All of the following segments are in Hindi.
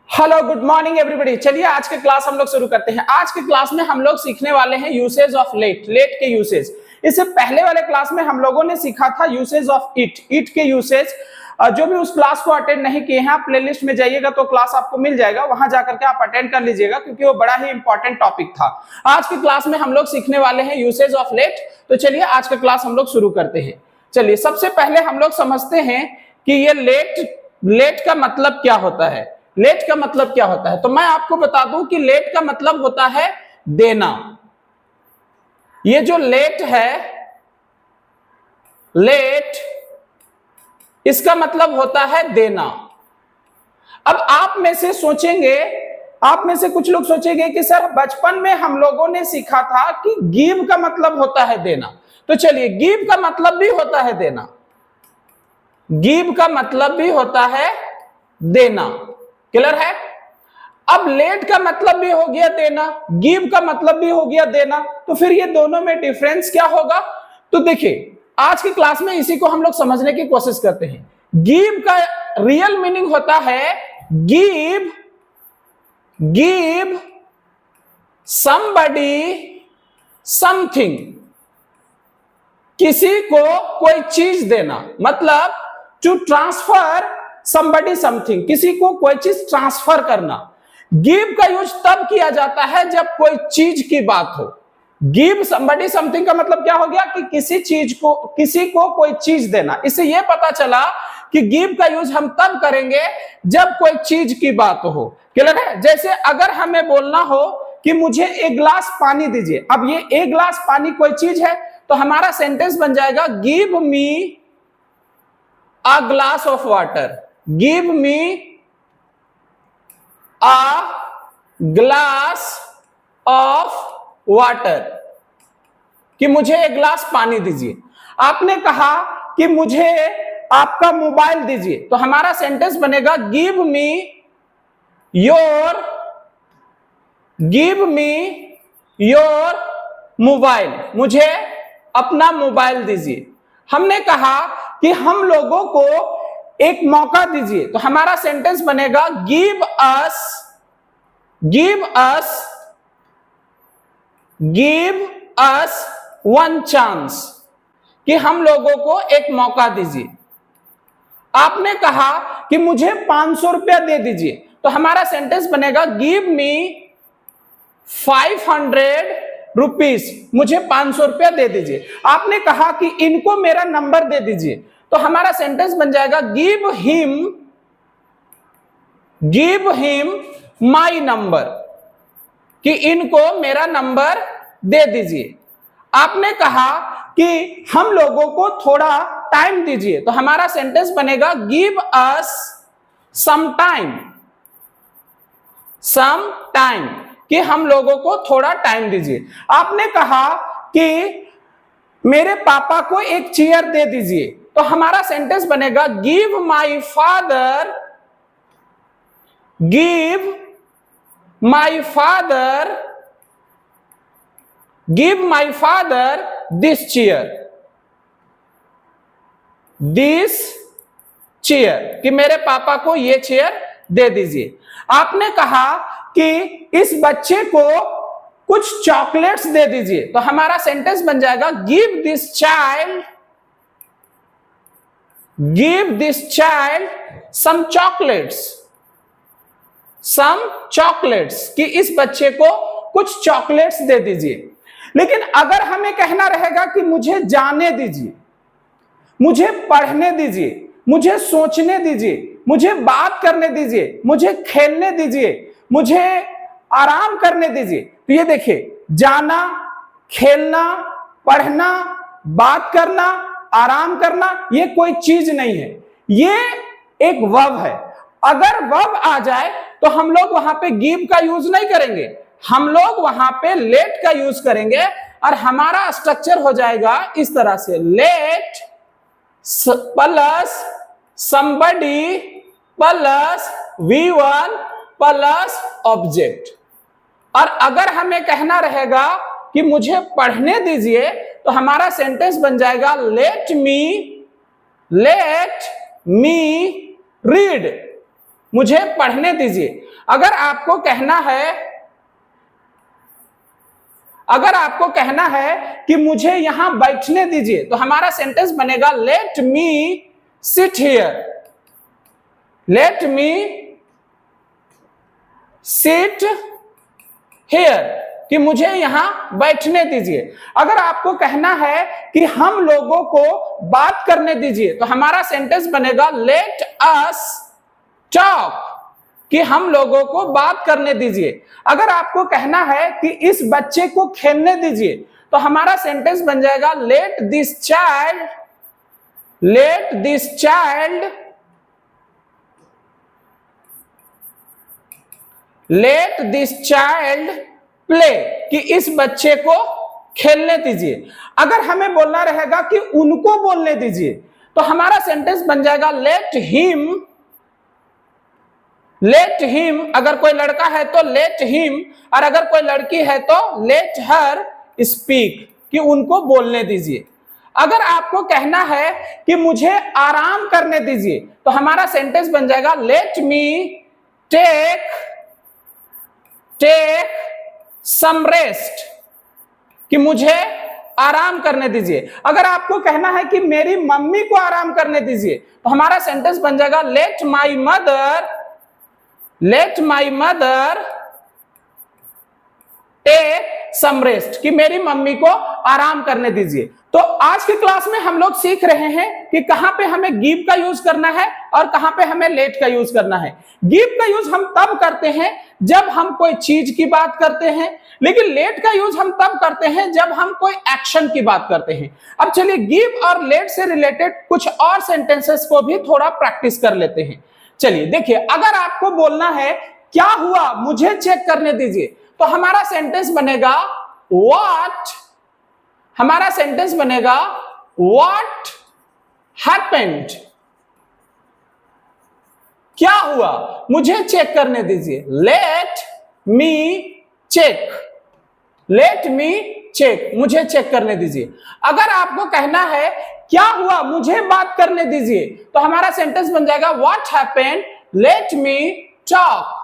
Hello good morning everybody. चलिए आज के क्लास हम लोग शुरू करते हैं। आज के क्लास में हम लोग सीखने वाले हैं यूसेज ऑफ लेट के यूसेज। इससे पहले वाले क्लास में हम लोगों ने सीखा था यूसेज ऑफ इट के यूसेज। जो भी उस क्लास को अटेंड नहीं किए हैं आप प्लेलिस्ट में जाइएगा तो क्लास आपको मिल जाएगा, वहां जाकर के आप अटेंड कर लीजिएगा क्योंकि वो बड़ा ही इंपॉर्टेंट टॉपिक था। आज की क्लास में हम लोग सीखने वाले हैं यूसेज ऑफ लेट। तो चलिए आज का क्लास हम लोग शुरू करते हैं। चलिए सबसे पहले हम लोग समझते हैं कि ये लेट का मतलब क्या होता है। लेट का मतलब क्या होता है तो मैं आपको बता दूं कि लेट का मतलब होता है देना। ये जो लेट है, लेट इसका मतलब होता है देना। अब आप में से सोचेंगे, आप में से कुछ लोग सोचेंगे कि सर बचपन में हम लोगों ने सीखा था कि गिव का मतलब होता है देना। तो चलिए गिव का मतलब भी होता है देना, गिव का मतलब भी होता है देना। क्लियर है। अब लेट का मतलब भी हो गया देना, गिव का मतलब भी हो गया देना, तो फिर ये दोनों में डिफरेंस क्या होगा। तो देखिए आज की क्लास में इसी को हम लोग समझने की कोशिश करते हैं। गिव का रियल मीनिंग होता है गिव समबडी समथिंग, किसी को कोई चीज देना, मतलब टू ट्रांसफर somebody something, किसी को कोई चीज ट्रांसफर करना। गिव का यूज तब किया जाता है जब कोई चीज की बात हो। गिव somebody something का मतलब क्या हो गया कि किसी को कोई चीज देना। इससे यह पता चला कि गिव का यूज हम तब करेंगे जब कोई चीज की बात हो। क्लियर है। जैसे अगर हमें बोलना हो कि मुझे एक गिलास पानी दीजिए, अब ये एक गिलास पानी कोई चीज है तो हमारा सेंटेंस बन जाएगा give me a glass of water. Give me a glass of water, कि मुझे एक गिलास पानी दीजिए। आपने कहा कि मुझे आपका मोबाइल दीजिए तो हमारा सेंटेंस बनेगा गिव मी योर मोबाइल, मुझे अपना मोबाइल दीजिए। हमने कहा कि हम लोगों को एक मौका दीजिए तो हमारा सेंटेंस बनेगा गिव अस वन चांस, कि हम लोगों को एक मौका दीजिए। आपने कहा कि मुझे 500 रुपया दे दीजिए तो हमारा सेंटेंस बनेगा गिव मी 500 रुपीज, मुझे 500 रुपया दे दीजिए। आपने कहा कि इनको मेरा नंबर दे दीजिए तो हमारा सेंटेंस बन जाएगा गिव हिम माई नंबर, कि इनको मेरा नंबर दे दीजिए। आपने कहा कि हम लोगों को थोड़ा टाइम दीजिए तो हमारा सेंटेंस बनेगा गिव अस सम टाइम, कि हम लोगों को थोड़ा टाइम दीजिए। आपने कहा कि मेरे पापा को एक चेयर दे दीजिए तो हमारा सेंटेंस बनेगा give my father this chair, कि मेरे पापा को ये चेयर दे दीजिए। आपने कहा कि इस बच्चे को कुछ चॉकलेट्स दे दीजिए तो हमारा सेंटेंस बन जाएगा give this child some chocolates, कि इस बच्चे को कुछ चॉकलेट्स दे दीजिए। लेकिन अगर हमें कहना रहेगा कि मुझे जाने दीजिए, मुझे पढ़ने दीजिए, मुझे सोचने दीजिए, मुझे बात करने दीजिए, मुझे खेलने दीजिए, मुझे आराम करने दीजिए, तो ये देखिए जाना, खेलना, पढ़ना, बात करना, आराम करना ये कोई चीज नहीं है, ये एक वर्ब है। अगर वर्ब आ जाए तो हम लोग वहां पे गिव का यूज नहीं करेंगे, हम लोग वहां पे लेट का यूज करेंगे और हमारा स्ट्रक्चर हो जाएगा इस तरह से late plus somebody plus V1 plus object. और अगर हमें कहना रहेगा कि मुझे पढ़ने दीजिए तो हमारा सेंटेंस बन जाएगा लेट मी रीड, मुझे पढ़ने दीजिए। अगर आपको कहना है कि मुझे यहां बैठने दीजिए, तो हमारा सेंटेंस बनेगा let me sit here. Let me sit here, कि मुझे यहां बैठने दीजिए। अगर आपको कहना है कि हम लोगों को बात करने दीजिए, तो हमारा सेंटेंस बनेगा लेट अस टॉक, कि हम लोगों को बात करने दीजिए। अगर आपको कहना है कि इस बच्चे को खेलने दीजिए, तो हमारा सेंटेंस बन जाएगा लेट दिस चाइल्ड प्ले, कि इस बच्चे को खेलने दीजिए। अगर हमें बोलना रहेगा कि उनको बोलने दीजिए, तो हमारा सेंटेंस बन जाएगा लेट हिम। अगर कोई लड़का है तो लेट हिम, और अगर कोई लड़की है तो लेट हर स्पीक, कि उनको बोलने दीजिए। अगर आपको कहना है कि मुझे आराम करने दीजिए, तो हमारा सेंटेंस बन जाएगा let me take some rest, कि मुझे आराम करने दीजिए। अगर आपको कहना है कि मेरी मम्मी को आराम करने दीजिए, तो हमारा सेंटेंस बन जाएगा let my mother take some rest, कि मेरी मम्मी को आराम करने दीजिए। तो आज की क्लास में हम लोग सीख रहे हैं कि कहां पे हमें गिव का यूज करना है और कहां पे हमें लेट का यूज करना है। गिव का यूज हम तब करते हैं जब हम कोई चीज की बात करते हैं, लेकिन लेट का यूज हम तब करते हैं जब हम कोई एक्शन की बात करते हैं। अब चलिए गिव और लेट से रिलेटेड कुछ और सेंटेंसेस को भी थोड़ा प्रैक्टिस कर लेते हैं। चलिए देखिए, अगर आपको बोलना है क्या हुआ, मुझे चेक करने दीजिए, तो हमारा सेंटेंस बनेगा व्हाट हैपेंड, क्या हुआ, मुझे चेक करने दीजिए। लेट मी चेक, मुझे चेक करने दीजिए। अगर आपको कहना है क्या हुआ, मुझे बात करने दीजिए, तो हमारा सेंटेंस बन जाएगा what happened, let me talk,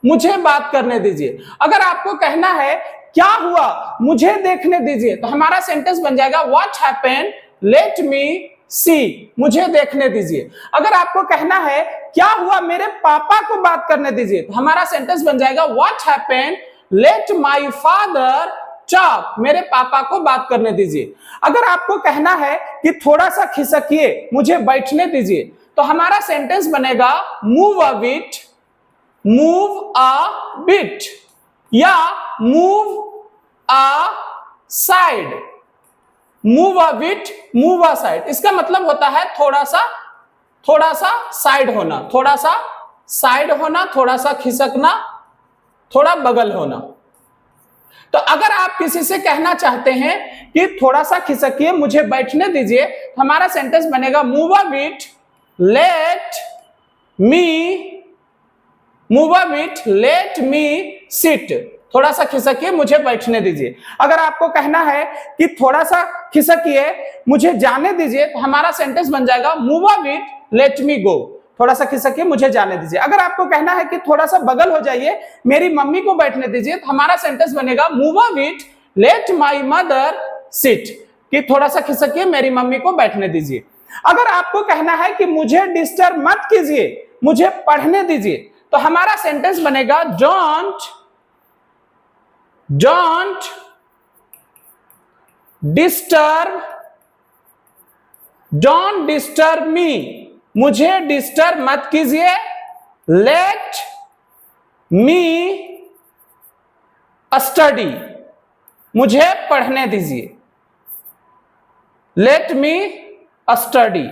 मुझे बात करने दीजिए। अगर आपको कहना है क्या हुआ, मुझे देखने दीजिए, तो हमारा सेंटेंस बन जाएगा व्हाट हैपेंड, लेट मी सी, मुझे देखने दीजिए। अगर आपको कहना है क्या हुआ, मेरे पापा को बात करने दीजिए, तो हमारा सेंटेंस बन जाएगा what happened, let my father talk, मेरे पापा को बात करने दीजिए। अगर आपको कहना है कि थोड़ा सा खिसकिए, मुझे बैठने दीजिए, तो हमारा सेंटेंस बनेगा मूव अ बिट या move a side. Move a bit, move a side, इसका मतलब होता है थोड़ा सा साइड होना, थोड़ा सा खिसकना, थोड़ा बगल होना। तो अगर आप किसी से कहना चाहते हैं कि थोड़ा सा खिसकिए, मुझे बैठने दीजिए, तो हमारा सेंटेंस बनेगा move a bit, let me sit, थोड़ा सा खिसकिए, मुझे बैठने दीजिए। अगर आपको कहना है कि थोड़ा सा खिसकिए, मुझे जाने दीजिए, तो हमारा सेंटेंस बन जाएगा move a bit, let me go, थोड़ा सा खिसकिए, मुझे जाने दीजिए। अगर आपको कहना है कि थोड़ा सा बगल हो जाइए, मेरी मम्मी को बैठने दीजिए, तो हमारा सेंटेंस बनेगा move a bit, let my mother sit, कि थोड़ा सा खिसकिए, मेरी मम्मी को बैठने दीजिए। अगर आपको कहना है कि मुझे डिस्टर्ब मत कीजिए, मुझे पढ़ने दीजिए, तो हमारा सेंटेंस बनेगा डोंट डिस्टर्ब मी, मुझे डिस्टर्ब मत कीजिए, लेट मी स्टडी, मुझे पढ़ने दीजिए, लेट मी स्टडी,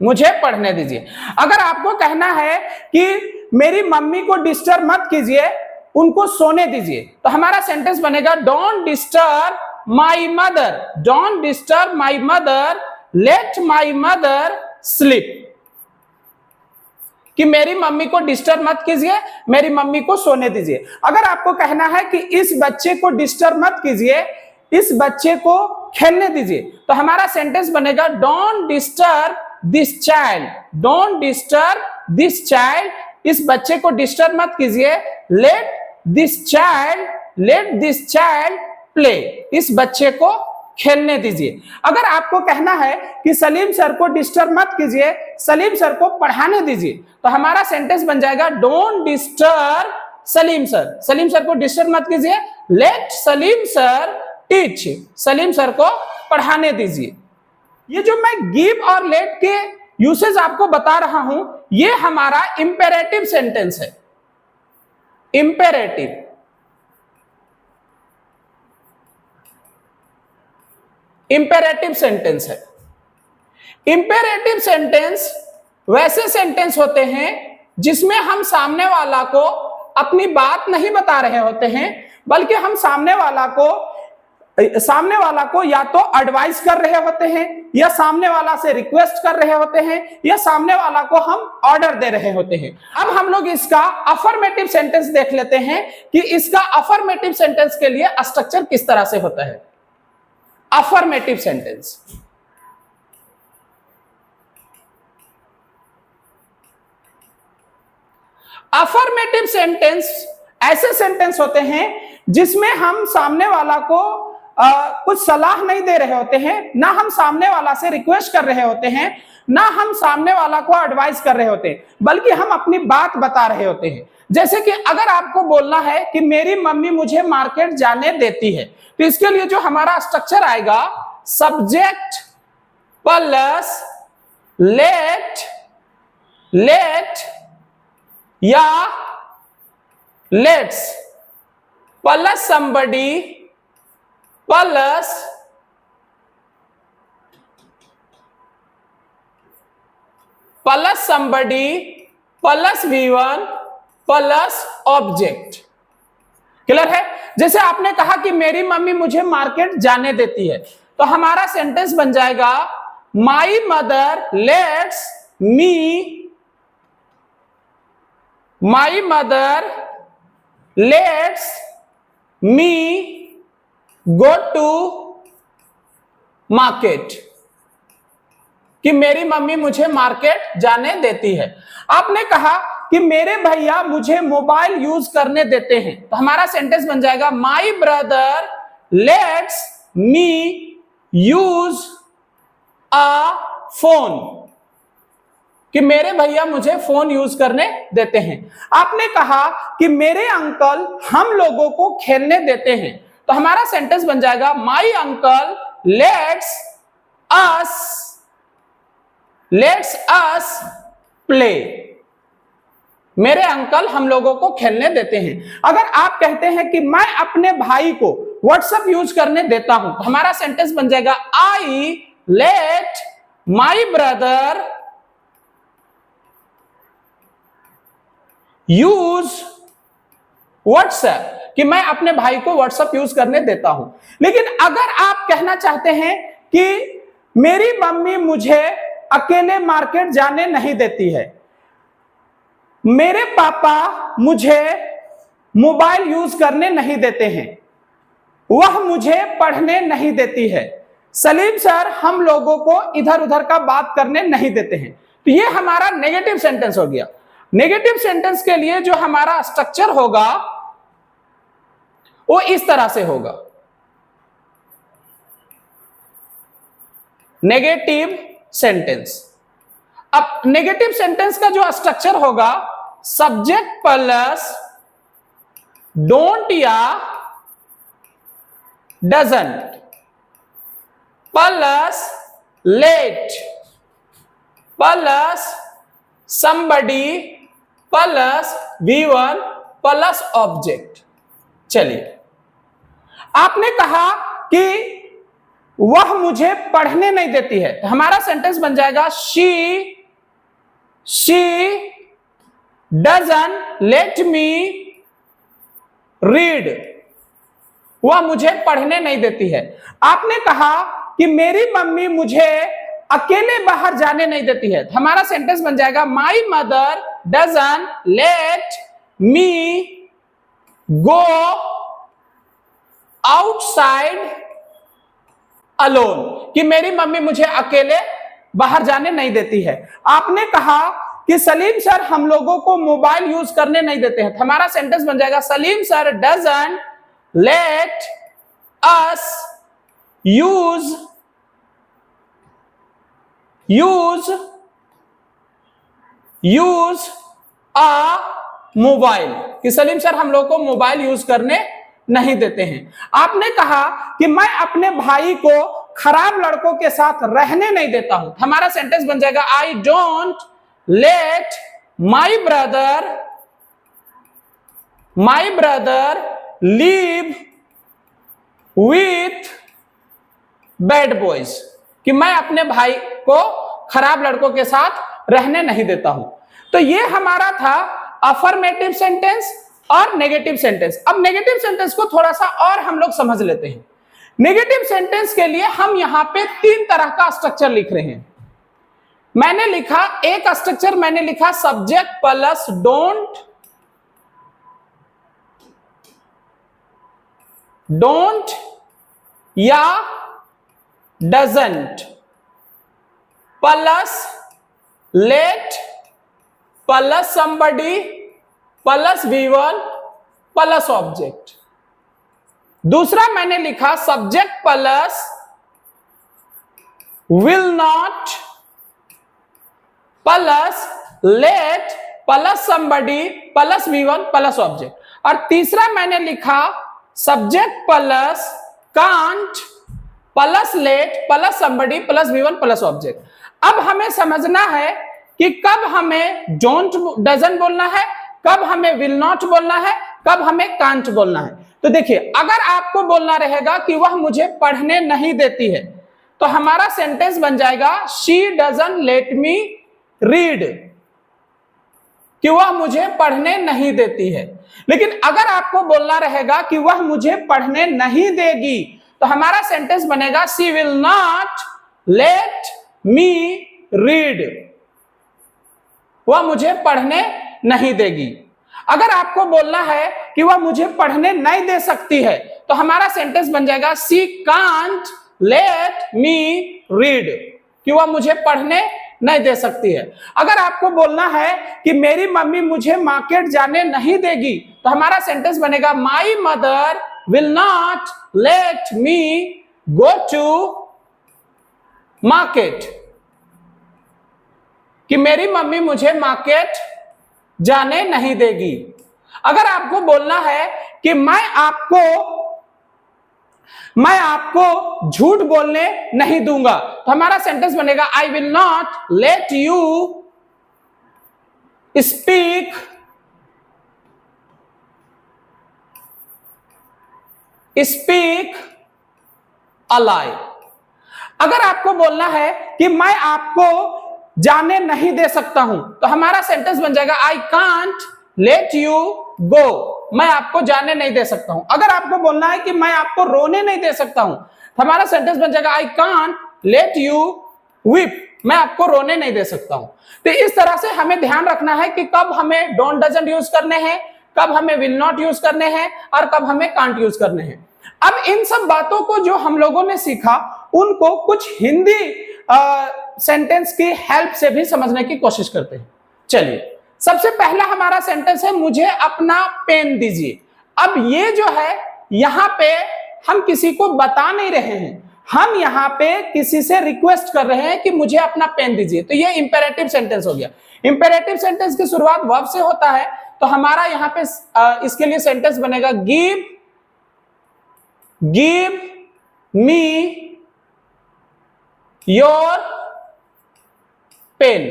मुझे पढ़ने दीजिए। अगर आपको कहना है कि मेरी मम्मी को डिस्टर्ब मत कीजिए, उनको सोने दीजिए, तो हमारा सेंटेंस बनेगा don't disturb my mother, late my mother sleep, कि मेरी मम्मी को डिस्टर्ब मत कीजिए, मेरी मम्मी को सोने दीजिए। अगर आपको कहना है कि इस बच्चे को डिस्टर्ब मत कीजिए, इस बच्चे को खेलने दीजिए, तो हमारा सेंटेंस बनेगा डोंट डिस्टर्ब दिस चाइल्ड इस बच्चे को डिस्टर्ब मत कीजिए, लेट दिस चाइल्ड प्ले, इस बच्चे को खेलने दीजिए। अगर आपको कहना है कि सलीम सर को डिस्टर्ब मत कीजिए, सलीम सर को पढ़ाने दीजिए, तो हमारा सेंटेंस बन जाएगा don't disturb Salim sir, Salim sir को डिस्टर्ब मत कीजिए, let Salim sir teach, Salim sir को पढ़ाने दीजिए। ये जो मैं गिव और लेट के यूसेज आपको बता रहा हूं, ये हमारा इंपेरेटिव सेंटेंस है, इंपेरेटिव। इंपेरेटिव सेंटेंस है। इंपेरेटिव सेंटेंस वैसे सेंटेंस होते हैं जिसमें हम सामने वाला को अपनी बात नहीं बता रहे होते हैं, बल्कि हम सामने वाला को या तो एडवाइस कर रहे होते हैं, या सामने वाला से रिक्वेस्ट कर रहे होते हैं, या सामने वाला को हम ऑर्डर दे रहे होते हैं। अब हम लोग इसका अफर्मेटिव सेंटेंस देख लेते हैं कि इसका अफर्मेटिव सेंटेंस के लिए स्ट्रक्चर किस तरह से होता है। अफर्मेटिव सेंटेंस, अफर्मेटिव सेंटेंस ऐसे सेंटेंस होते हैं जिसमें हम सामने वाला को कुछ सलाह नहीं दे रहे होते हैं, ना हम सामने वाला से रिक्वेस्ट कर रहे होते हैं, ना हम सामने वाला को एडवाइस कर रहे होते हैं, बल्कि हम अपनी बात बता रहे होते हैं। जैसे कि अगर आपको बोलना है कि मेरी मम्मी मुझे मार्केट जाने देती है, तो इसके लिए जो हमारा स्ट्रक्चर आएगा, सब्जेक्ट प्लस लेट या let's plus somebody plus V1 plus object. Clear है? जैसे आपने कहा कि मेरी मम्मी मुझे मार्केट जाने देती है, तो हमारा सेंटेंस बन जाएगा my mother lets me go to market, कि मेरी मम्मी मुझे मार्केट जाने देती है। आपने कहा कि मेरे भैया मुझे मोबाइल यूज करने देते हैं, तो हमारा सेंटेंस बन जाएगा my brother let's me use a phone, कि मेरे भैया मुझे फोन यूज करने देते हैं। आपने कहा कि मेरे अंकल हम लोगों को खेलने देते हैं, तो हमारा सेंटेंस बन जाएगा my uncle let's us play, मेरे अंकल हम लोगों को खेलने देते हैं। अगर आप कहते हैं कि मैं अपने भाई को व्हाट्सएप यूज करने देता हूं, तो हमारा सेंटेंस बन जाएगा I let my brother use WhatsApp, कि मैं अपने भाई को व्हाट्सएप यूज करने देता हूं। लेकिन अगर आप कहना चाहते हैं कि मेरी मम्मी मुझे अकेले मार्केट जाने नहीं देती है, मेरे पापा मुझे मोबाइल यूज करने नहीं देते हैं, वह मुझे पढ़ने नहीं देती है, सलीम सर हम लोगों को इधर उधर का बात करने नहीं देते हैं, तो ये हमारा नेगेटिव सेंटेंस हो गया। नेगेटिव सेंटेंस के लिए जो हमारा स्ट्रक्चर होगा वो इस तरह से होगा। नेगेटिव सेंटेंस, अब नेगेटिव सेंटेंस का जो स्ट्रक्चर होगा, सब्जेक्ट प्लस डोंट या doesn't plus late plus somebody plus V1 plus object. चलिए, आपने कहा कि वह मुझे पढ़ने नहीं देती है, तो हमारा सेंटेंस बन जाएगा she doesn't let me read, वह मुझे पढ़ने नहीं देती है। आपने कहा कि मेरी मम्मी मुझे अकेले बाहर जाने नहीं देती है, हमारा सेंटेंस बन जाएगा my mother doesn't late me go outside alone, कि मेरी मम्मी मुझे अकेले बाहर जाने नहीं देती है। आपने कहा कि सलीम सर हम लोगों को मोबाइल यूज करने नहीं देते हैं, हमारा सेंटेंस बन जाएगा Salim sir doesn't let us use a mobile, कि सलीम सर हम लोग को मोबाइल यूज करने नहीं देते हैं। आपने कहा कि मैं अपने भाई को खराब लड़कों के साथ रहने नहीं देता हूं, हमारा सेंटेंस बन जाएगा I don't let my brother leave with bad boys, कि मैं अपने भाई को खराब लड़कों के साथ रहने नहीं देता हूं। तो ये हमारा था अफर्मेटिव सेंटेंस और नेगेटिव सेंटेंस। अब नेगेटिव सेंटेंस को थोड़ा सा और हम लोग समझ लेते हैं। नेगेटिव सेंटेंस के लिए हम यहां पे 3 तरह का स्ट्रक्चर लिख रहे हैं। मैंने लिखा एक स्ट्रक्चर, मैंने लिखा सब्जेक्ट प्लस डोंट या doesn't plus late plus somebody plus V1 plus object. दूसरा मैंने लिखा subject plus will not plus late plus somebody plus V1 plus object. और तीसरा मैंने लिखा subject plus can't plus late plus somebody plus V1 plus object. अब हमें समझना है कि कब हमें डोंट डजंट बोलना है, कब हमें विल नॉट बोलना है, कब हमें कांट बोलना है। तो देखिए, अगर आपको बोलना रहेगा कि वह मुझे पढ़ने नहीं देती है, तो हमारा सेंटेंस बन जाएगा she doesn't let me read, कि वह मुझे पढ़ने नहीं देती है। लेकिन अगर आपको बोलना रहेगा कि वह मुझे पढ़ने नहीं देगी, तो हमारा सेंटेंस बनेगा she will not let me read, वह मुझे पढ़ने नहीं देगी। अगर आपको बोलना है कि वह मुझे पढ़ने नहीं दे सकती है, तो हमारा सेंटेंस बन जाएगा she can't let me read, कि वह मुझे पढ़ने नहीं दे सकती है। अगर आपको बोलना है कि मेरी मम्मी मुझे मार्केट जाने नहीं देगी, तो हमारा सेंटेंस बनेगा my mother will not let me go to market, कि मेरी मम्मी मुझे मार्केट जाने नहीं देगी। अगर आपको बोलना है कि मैं आपको झूठ बोलने नहीं दूंगा, तो हमारा सेंटेंस बनेगा I will not let you speak a lie. अगर आपको बोलना है कि मैं आपको जाने नहीं दे सकता हूं, तो हमारा सेंटेंस बन जाएगा आई कांट लेट यू गो, मैं आपको जाने नहीं दे सकता हूं। अगर आपको बोलना है कि मैं आपको रोने नहीं दे सकता हूं, तो हमारा सेंटेंस बन जाएगा आई कांट लेट यू वीप, मैं आपको रोने नहीं दे सकता हूं। तो इस तरह से हमें ध्यान रखना है कि कब हमें डोंट डजंट यूज करने हैं, कब हमें विल नॉट यूज करने हैं, और कब हमें कांट यूज करने हैं। अब इन सब बातों को जो हम लोगों ने सीखा, उनको कुछ हिंदी सेंटेंस की हेल्प से भी समझने की कोशिश करते हैं। चलिए, सबसे पहला हमारा सेंटेंस है मुझे अपना पेन दीजिए। अब ये जो है, यहां पे हम किसी को बता नहीं रहे हैं, हम यहां पे किसी से रिक्वेस्ट कर रहे हैं कि मुझे अपना पेन दीजिए। तो ये इंपेरेटिव सेंटेंस हो गया। इंपेरेटिव सेंटेंस की शुरुआत वर्ब से होता है, तो हमारा यहां पे इसके लिए सेंटेंस बनेगा गिव मी योर पेन,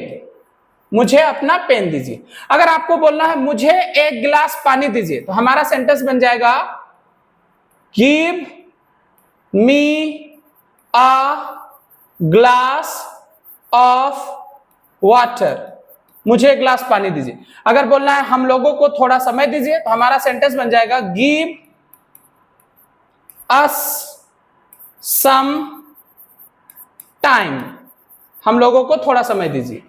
मुझे अपना पेन दीजिए। अगर आपको बोलना है मुझे एक गिलास पानी दीजिए, तो हमारा सेंटेंस बन जाएगा give me a glass of water, मुझे एक गिलास पानी दीजिए। अगर बोलना है हम लोगों को थोड़ा समय दीजिए, तो हमारा सेंटेंस बन जाएगा गिव अस सम टाइम, हम लोगों को थोड़ा समय दीजिए।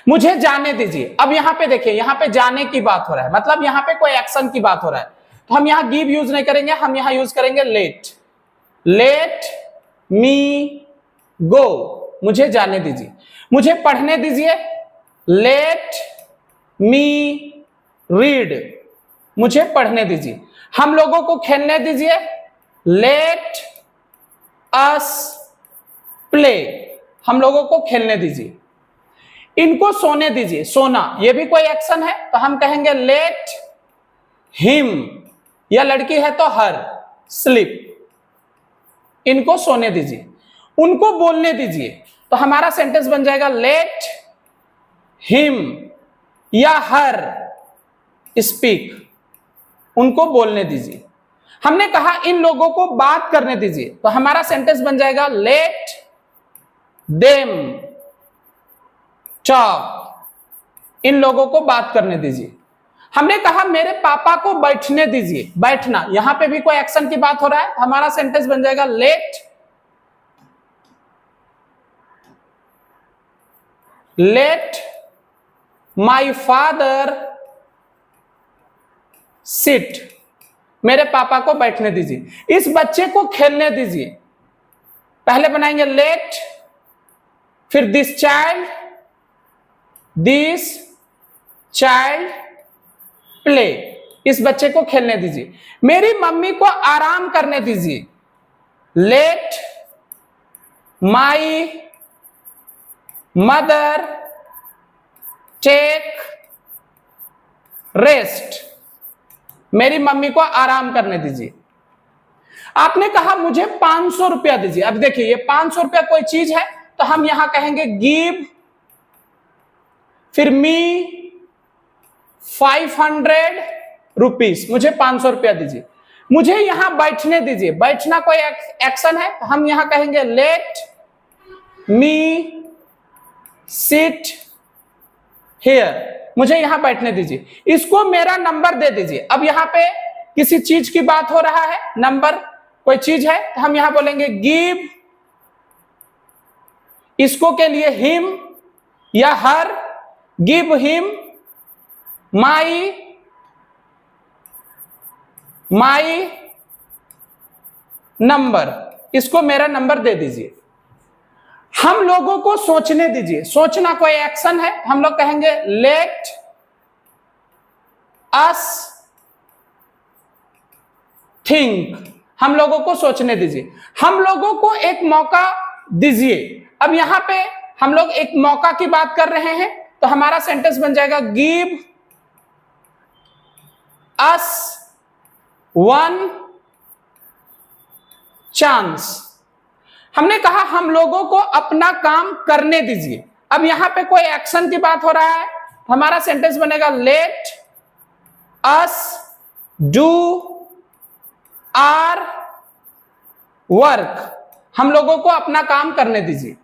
मुझे जाने दीजिए। अब यहां पे देखिए, यहां पे जाने की बात हो रहा है, मतलब यहां पे कोई एक्शन की बात हो रहा है, तो हम यहां गिव यूज नहीं करेंगे, हम यहां यूज करेंगे लेट मी गो, मुझे जाने दीजिए। मुझे पढ़ने दीजिए, लेट मी रीड, मुझे पढ़ने दीजिए। हम लोगों को खेलने दीजिए, लेट अस प्ले, हम लोगों को खेलने दीजिए। इनको सोने दीजिए, सोना, ये भी कोई एक्शन है तो हम कहेंगे लेट हिम, या लड़की है तो हर, स्लीप, इनको सोने दीजिए। उनको बोलने दीजिए तो हमारा सेंटेंस बन जाएगा लेट हिम या हर स्पीक, उनको बोलने दीजिए। हमने कहा इन लोगों को बात करने दीजिए तो हमारा सेंटेंस बन जाएगा लेट देम टॉक, इन लोगों को बात करने दीजिए। हमने कहा मेरे पापा को बैठने दीजिए, बैठना, यहां पे भी कोई एक्शन की बात हो रहा है, हमारा सेंटेंस बन जाएगा लेट माई फादर सिट, मेरे पापा को बैठने दीजिए। इस बच्चे को खेलने दीजिए, पहले बनाएंगे लेट, फिर दिस चाइल्ड प्ले, इस बच्चे को खेलने दीजिए। मेरी मम्मी को आराम करने दीजिए, let my mother take rest, मेरी मम्मी को आराम करने दीजिए। आपने कहा मुझे 500 रुपया दीजिए। अब देखिए ये 500 रुपया कोई चीज है तो हम यहां कहेंगे गिव, फिर मी 500 रुपीस, मुझे 500 रुपया दीजिए। मुझे यहां बैठने दीजिए, बैठना कोई एक्शन है तो हम यहां कहेंगे लेट मी सिट हियर, मुझे यहां बैठने दीजिए। इसको मेरा नंबर दे दीजिए। अब यहां पे किसी चीज की बात हो रहा है, नंबर कोई चीज है तो हम यहां बोलेंगे गिव, इसको के लिए हिम या हर, गिव हिम माई नंबर, इसको मेरा नंबर दे दीजिए। हम लोगों को सोचने दीजिए, सोचना कोई एक्शन है, हम लोग कहेंगे लेट अस थिंक, हम लोगों को सोचने दीजिए। हम लोगों को एक मौका दीजिए। अब यहां पे हम लोग एक मौका की बात कर रहे हैं तो हमारा सेंटेंस बन जाएगा गिव अस वन चांस। हमने कहा हम लोगों को अपना काम करने दीजिए। अब यहां पे कोई एक्शन की बात हो रहा है, हमारा सेंटेंस बनेगा let us do our work, हम लोगों को अपना काम करने दीजिए।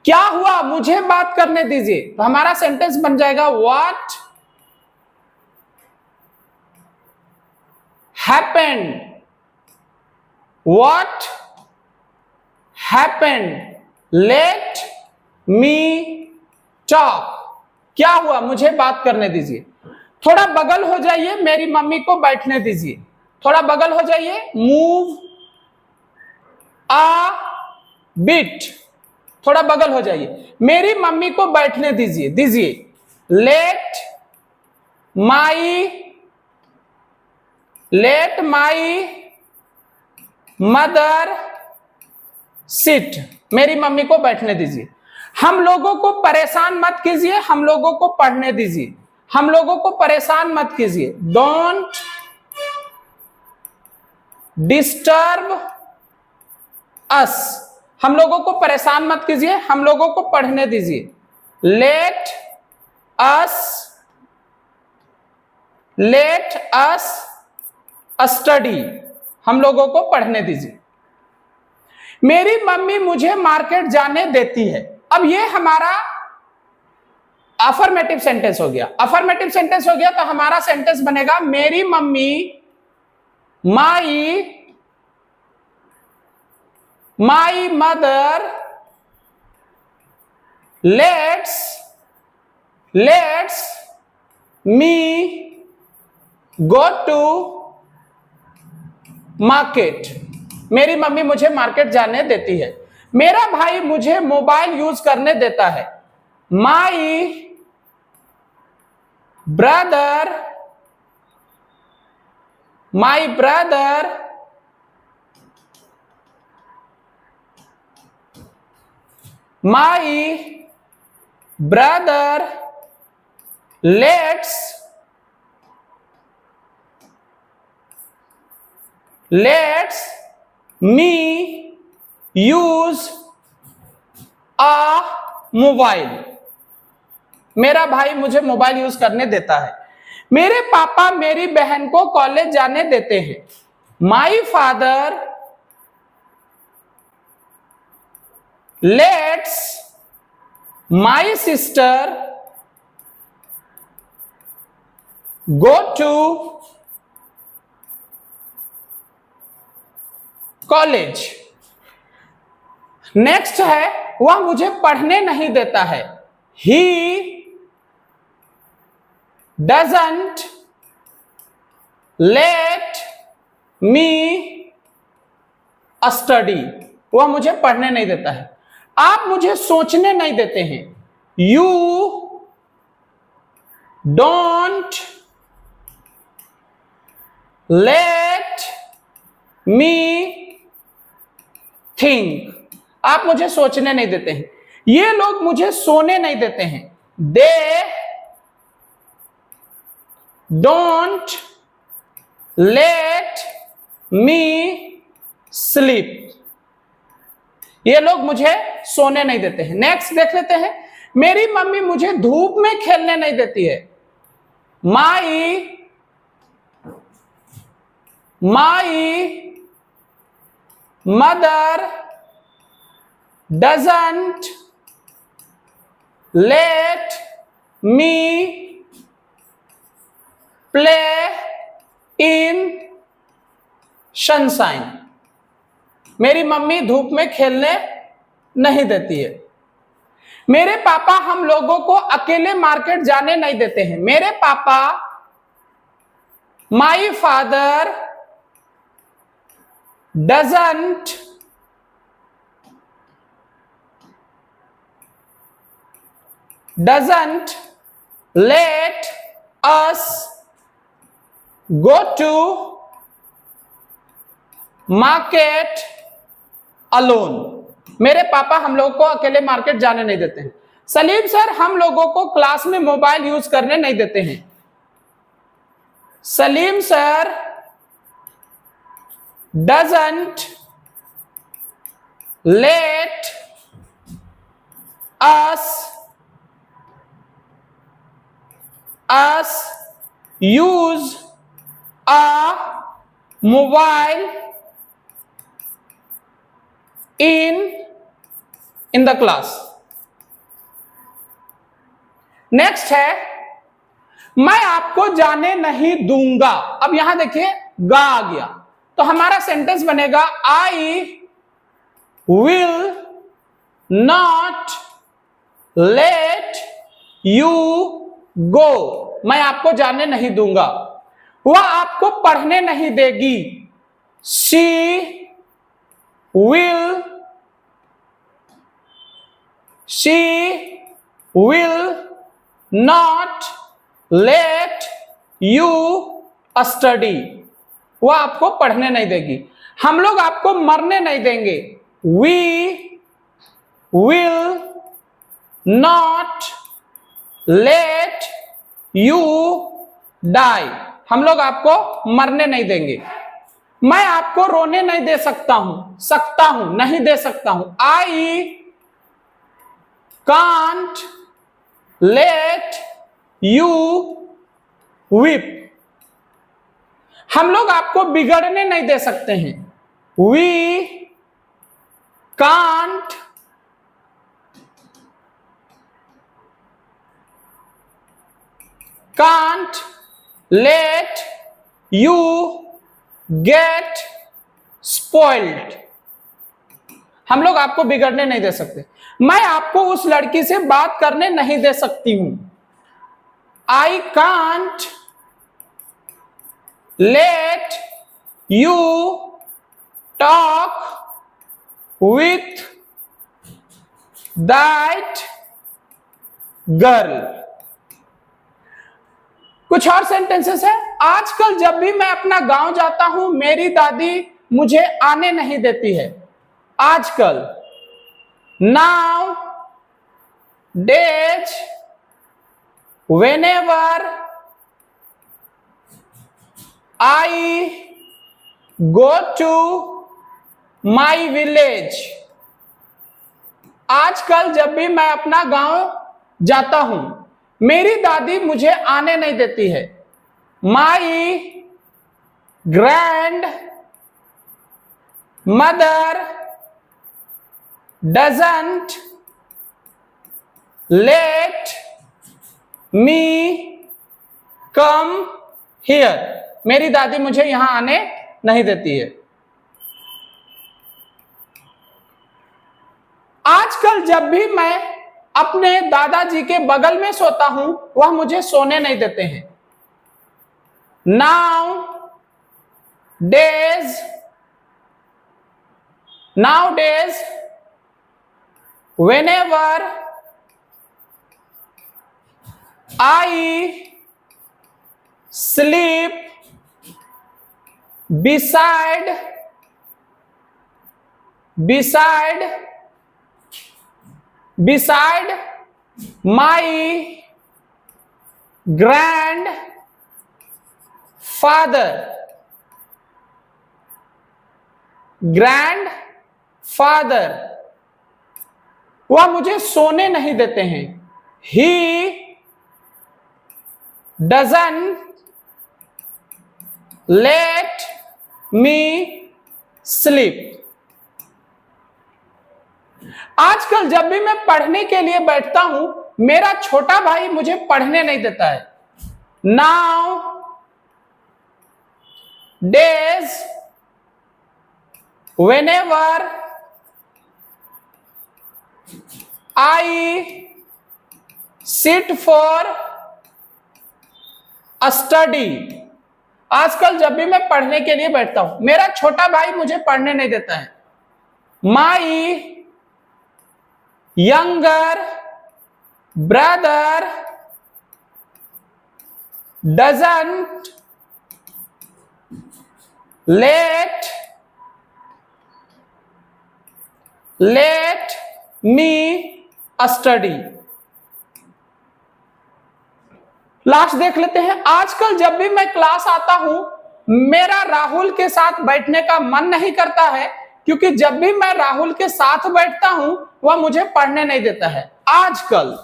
क्या हुआ, मुझे बात करने दीजिए, तो हमारा सेंटेंस बन जाएगा what happened, what happened, let me talk, क्या हुआ, मुझे बात करने दीजिए। थोड़ा बगल हो जाइए, मेरी मम्मी को बैठने दीजिए। थोड़ा बगल हो जाइए, मूव आ बिट, थोड़ा बगल हो जाइए, मेरी मम्मी को बैठने दीजिए। लेट माई मदर सिट, मेरी मम्मी को बैठने दीजिए। हम लोगों को परेशान मत कीजिए, हम लोगों को पढ़ने दीजिए। हम लोगों को परेशान मत कीजिए, डोंट डिस्टर्ब अस, हम लोगों को परेशान मत कीजिए, हम लोगों को पढ़ने दीजिए। लेट अस स्टडी, हम लोगों को पढ़ने दीजिए। मेरी मम्मी मुझे मार्केट जाने देती है। अब ये हमारा अफर्मेटिव सेंटेंस हो गया। अफर्मेटिव सेंटेंस हो गया तो हमारा सेंटेंस बनेगा मेरी mummy my mother lets me go to market, मेरी मम्मी मुझे मार्केट जाने देती है। मेरा भाई मुझे मोबाइल यूज करने देता है। My brother lets me use a mobile. मेरा भाई मुझे मोबाइल यूज करने देता है। मेरे पापा मेरी बहन को कॉलेज जाने देते हैं। My father lets my sister go to college. Next है, वह मुझे पढ़ने नहीं देता है। ही doesn't let me study। वह मुझे पढ़ने नहीं देता है। आप मुझे सोचने नहीं देते हैं। You don't let me think। आप मुझे सोचने नहीं देते हैं। ये लोग मुझे सोने नहीं देते हैं। They don't let me sleep। ये लोग मुझे सोने नहीं देते हैं। नेक्स्ट देख लेते हैं। मेरी मम्मी मुझे धूप में खेलने नहीं देती है। My mother doesn't let me play in sunshine। मेरी मम्मी धूप में खेलने नहीं देती है। मेरे पापा हम लोगों को अकेले मार्केट जाने नहीं देते हैं। मेरे पापा My father doesn't let us go to market alone। मेरे पापा हम लोगों को अकेले मार्केट जाने नहीं देते हैं। सलीम सर हम लोगों को क्लास में मोबाइल यूज करने नहीं देते हैं। Salim sir doesn't let us use a mobile in the class। Next है, मैं आपको जाने नहीं दूंगा। अब यहां देखिए गा आ गया, तो हमारा सेंटेंस बनेगा I will not let you go. मैं आपको जाने नहीं दूंगा। वह आपको पढ़ने नहीं देगी। She will not let you study. वह आपको पढ़ने नहीं देगी। हम लोग आपको मरने नहीं देंगे। We will not let you die. हम लोग आपको मरने नहीं देंगे। मैं आपको रोने नहीं दे सकता हूं, नहीं दे सकता हूं। I can't let you weep. हम लोग आपको बिगड़ने नहीं दे सकते हैं। We can't let you get spoiled. हम लोग आपको बिगड़ने नहीं दे सकते। मैं आपको उस लड़की से बात करने नहीं दे सकती हूं। I can't let you talk with that girl. कुछ और सेंटेंसेस है। आजकल जब भी मैं अपना गांव जाता हूं मेरी दादी मुझे आने नहीं देती है। आजकल, now days, whenever I go to my village। आजकल जब भी मैं अपना गांव जाता हूं मेरी दादी मुझे आने नहीं देती है। My grandmother doesn't let me come here। मेरी दादी मुझे यहां आने नहीं देती है। आजकल जब भी मैं अपने दादाजी के बगल में सोता हूं वह मुझे सोने नहीं देते हैं। Nowadays whenever I sleep beside my grandfather वह मुझे सोने नहीं देते हैं। He doesn't let me sleep। आजकल जब भी मैं पढ़ने के लिए बैठता हूं मेरा छोटा भाई मुझे पढ़ने नहीं देता है। Nowadays whenever I sit for a study। आजकल जब भी मैं पढ़ने के लिए बैठता हूं मेरा छोटा भाई मुझे पढ़ने नहीं देता है। My younger brother doesn't let me study। Last देख लेते हैं। आजकल जब भी मैं क्लास आता हूं मेरा राहुल के साथ बैठने का मन नहीं करता है क्योंकि जब भी मैं राहुल के साथ बैठता हूं वह मुझे पढ़ने नहीं देता है। आजकल,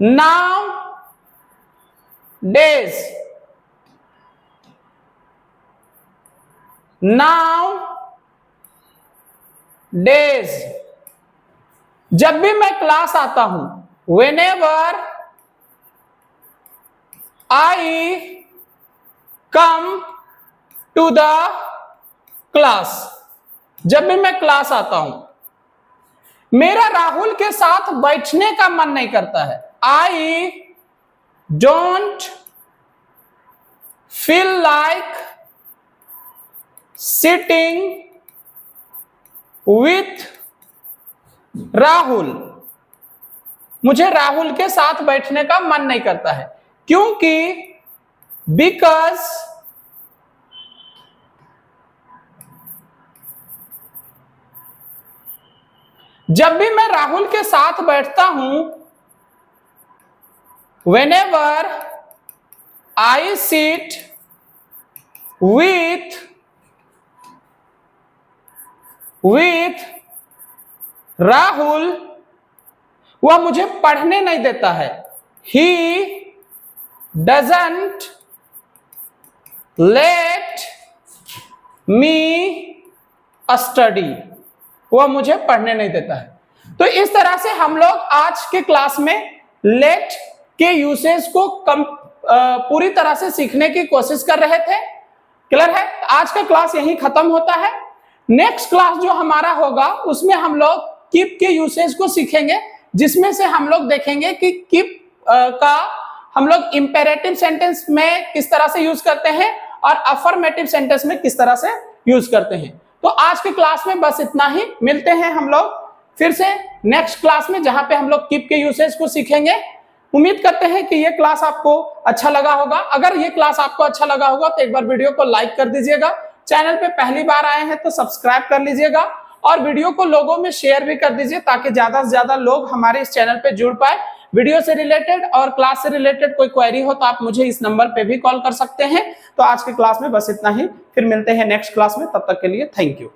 nowadays जब भी मैं क्लास आता हूं whenever I come to the class जब भी मैं क्लास आता हूं मेरा राहुल के साथ बैठने का मन नहीं करता है। I don't feel like sitting with Rahul. मुझे राहुल के साथ बैठने का मन नहीं करता है क्योंकि बिकॉज जब भी मैं राहुल के साथ बैठता हूं whenever I sit with Rahul वह मुझे पढ़ने नहीं देता है। He doesn't let me study वह मुझे पढ़ने नहीं देता है। तो इस तरह से हम लोग आज के क्लास में लेट के यूसेज को पूरी तरह से सीखने की कोशिश कर रहे थे। क्लियर है? आज का क्लास यहीं खत्म होता है। नेक्स्ट क्लास जो हमारा होगा उसमें हम लोग कीप के यूसेज को सीखेंगे जिसमें से हम लोग देखेंगे कि कीप का हम लोग इंपेरेटिव सेंटेंस में किस तरह से यूज करते हैं और अफर्मेटिव सेंटेंस में किस तरह से यूज करते हैं। तो आज के क्लास में बस इतना ही। मिलते हैं हम लोग फिर से नेक्स्ट क्लास में, जहां पे हम लोग कीप के यूसेज को सीखेंगे। उम्मीद करते हैं कि ये क्लास आपको अच्छा लगा होगा। अगर ये क्लास आपको अच्छा लगा होगा तो एक बार वीडियो को लाइक कर दीजिएगा। चैनल पे पहली बार आए हैं तो सब्सक्राइब कर लीजिएगा और वीडियो को लोगों में शेयर भी कर दीजिए, ताकि ज्यादा से ज्यादा लोग हमारे इस चैनल पे जुड़ पाए। वीडियो से रिलेटेड और क्लास से रिलेटेड कोई क्वेरी हो तो आप मुझे इस नंबर पे भी कॉल कर सकते हैं। तो आज की क्लास में बस इतना ही, फिर मिलते हैं नेक्स्ट क्लास में, तब तक के लिए थैंक यू।